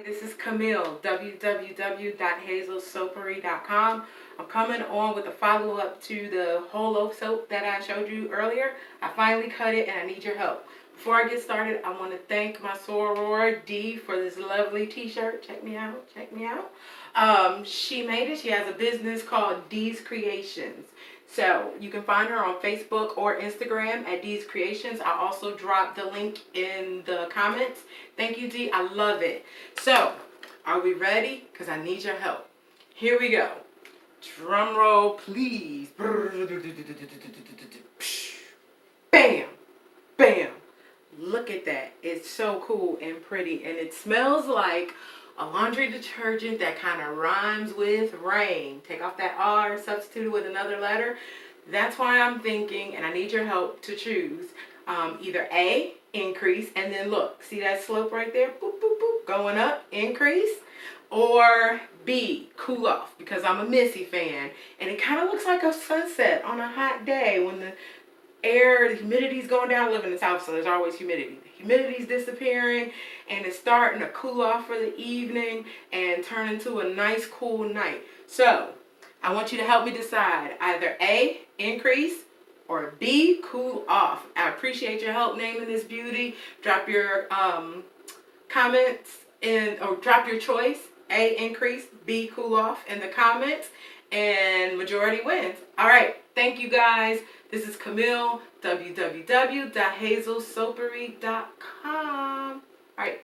This is Camille, www.hazelsoapery.com. I'm coming on with a follow-up to the whole loaf soap that I showed you earlier. I finally cut it and I need your help. Before I get started, I want to thank my soror, Dee, for this lovely t-shirt. Check me out, check me out. She made it. She has a business called Dee's Creations. So you can find her on Facebook or Instagram at Dee's Creations. I also dropped the link in the comments. Thank you, Dee. I love it. So, are we ready? Because I need your help. Here we go. Drum roll, please. Bam! Bam! Look at that. It's so cool and pretty. And it smells like a laundry detergent that kind of rhymes with rain. Take off that R, substitute it with another letter. That's why I'm thinking, and I need your help to choose, either A, increase, and then look, see that slope right there? Boop, boop, boop, going up, increase. Or B, cool off, because I'm a Missy fan. And it kind of looks like a sunset on a hot day when the air, the humidity's going down. I live in the South, so there's always humidity. The humidity's disappearing, and it's starting to cool off for the evening and turn into a nice, cool night. So, I want you to help me decide either A, increase, or B, cool off. I appreciate your help naming this beauty. Drop your comments or drop your choice. A, increase, B, cool off in the comments, and majority wins. All right, thank you guys. This is Camille, www.hazelsoapery.com. All right.